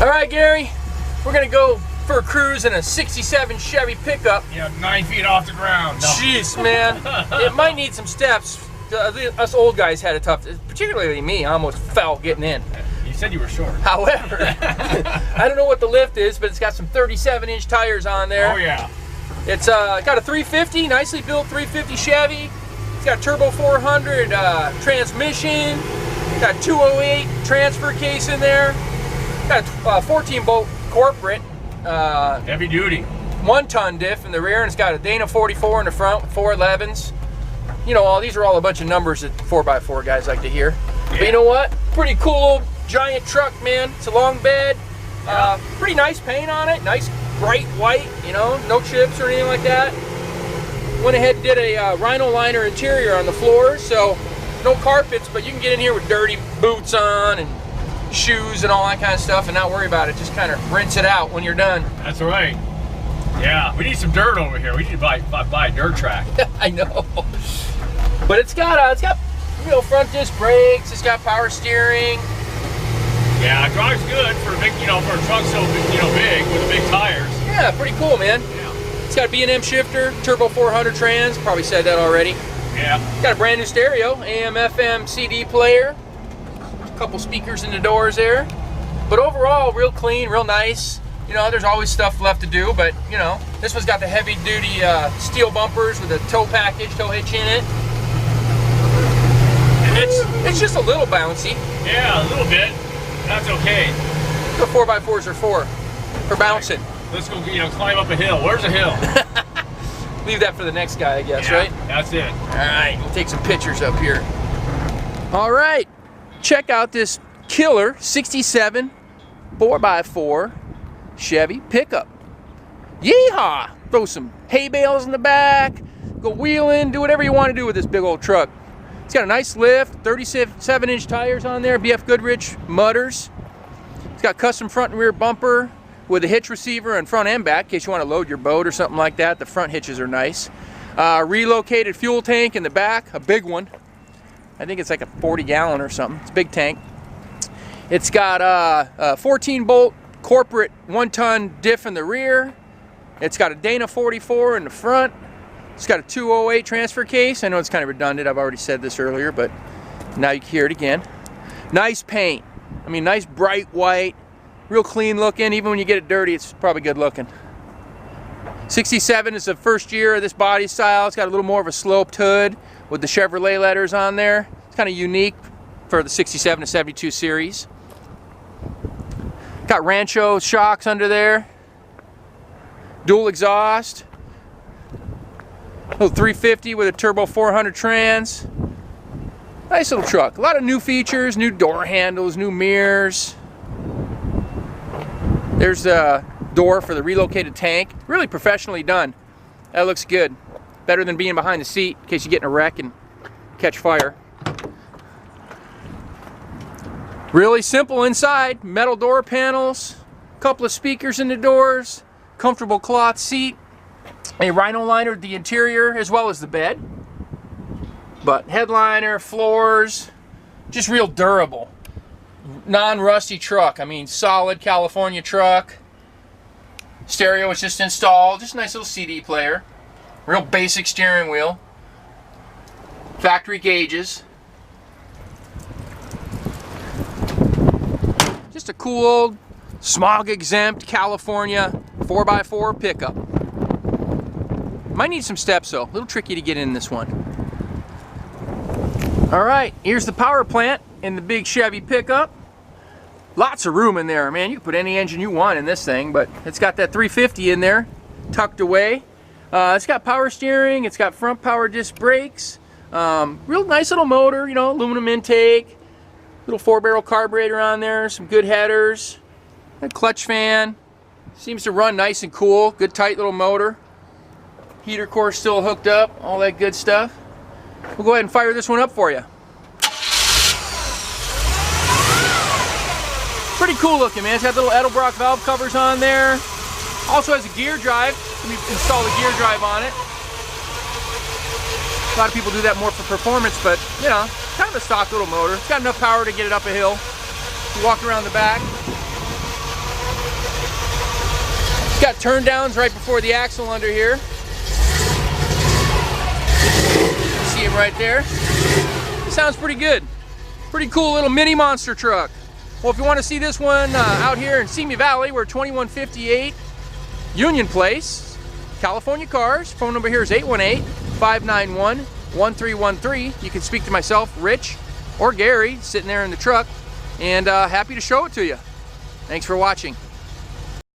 All right, Gary, we're gonna go for a cruise in a '67 Chevy pickup. Yeah, 9 feet off the ground. No. Jeez, man, it might need some steps. Us old guys had it tough, particularly me. I almost fell getting in. You said you were short. However, I don't know what the lift is, but it's got some 37-inch tires on there. Oh yeah. It's got a 350, nicely built 350 Chevy. It's got a turbo 400 transmission. Got 208 transfer case in there. Got a 14-bolt corporate. Heavy duty. 1-ton diff in the rear, and it's got a Dana 44 in the front with 411s. You know, these are all a bunch of numbers that 4x4 guys like to hear. Yeah. But you know what? Pretty cool old giant truck, man. It's a long bed. Yeah. Pretty nice paint on it. Nice bright white, you know, no chips or anything like that. Went ahead and did a rhino liner interior on the floors, so no carpets, but you can get in here with dirty boots on and shoes and all that kind of stuff and not worry about it. Just kind of rinse it out when you're done. That's right. Yeah, we need some dirt over here. We need to buy a dirt track. I know. But it's got you know, front disc brakes. It's got power steering. Yeah, it drives good for a big, you know, for a truck so big, you know, big with the big tires. Yeah, pretty cool, man. Yeah. It's got a B&M shifter, turbo 400 trans. Probably said that already. Yeah. Got a brand new stereo, AM, FM, CD player. A couple speakers in the doors there. But overall, real clean, real nice. You know, there's always stuff left to do, but you know, this one's got the heavy duty steel bumpers with a tow package, tow hitch in it. And it's just a little bouncy. Yeah, a little bit. That's okay. The 4x4s are for bouncing. Let's go, you know, climb up a hill. Where's a hill? Leave that for the next guy, I guess, yeah, right? That's it. All right, we'll take some pictures up here. All right, check out this killer 67 4x4 Chevy pickup. Yeehaw! Throw some hay bales in the back, go wheeling, do whatever you want to do with this big old truck. It's got a nice lift, 37-inch tires on there, BF Goodrich mudders. It's got custom front and rear bumper with a hitch receiver in front and back in case you want to load your boat or something like that. The front hitches are nice. Relocated fuel tank in the back, a big one. I think it's like a 40-gallon or something. It's a big tank. It's got a 14-bolt corporate 1-ton diff in the rear. It's got a Dana 44 in the front. It's got a 208 transfer case. I know it's kind of redundant. I've already said this earlier, but now you can hear it again. Nice paint. I mean, nice bright white. Real clean looking. Even when you get it dirty, it's probably good looking. 67 is the first year of this body style. It's got a little more of a sloped hood with the Chevrolet letters on there. It's kind of unique for the 67 to 72 series. Got Rancho shocks under there. Dual exhaust. Little 350 with a turbo 400 trans. Nice little truck. A lot of new features, new door handles, new mirrors. There's the door for the relocated tank. Really professionally done. That looks good. Better than being behind the seat in case you get in a wreck and catch fire. Really simple inside. Metal door panels. Couple of speakers in the doors. Comfortable cloth seat. A rhino liner the interior as well as the bed. But headliner, floors, just real durable. Non-rusty truck. I mean, solid California truck. Stereo is just installed. Just a nice little CD player. Real basic steering wheel. Factory gauges. Just a cool old smog exempt California 4x4 pickup. Might need some steps though. A little tricky to get in this one. All right, here's the power plant in the big Chevy pickup. Lots of room in there, man. You can put any engine you want in this thing, but it's got that 350 in there, tucked away. It's got power steering. It's got front power disc brakes. Real nice little motor, you know, aluminum intake. Little 4-barrel carburetor on there. Some good headers. A clutch fan. Seems to run nice and cool. Good tight little motor. Heater core still hooked up. All that good stuff. We'll go ahead and fire this one up for you. Pretty cool looking, man. It's got little Edelbrock valve covers on there. Also has a gear drive. Let me install the gear drive on it. A lot of people do that more for performance, but you know, kind of a stock little motor. It's got enough power to get it up a hill. You walk around the back. It's got turn downs right before the axle under here. See him right there. Sounds pretty good. Pretty cool little mini monster truck. Well, if you want to see this one out here in Simi Valley, we're 2158 Union Place, California Cars. Phone number here is 818-591-1313. You can speak to myself, Rich, or Gary, sitting there in the truck, and happy to show it to you. Thanks for watching.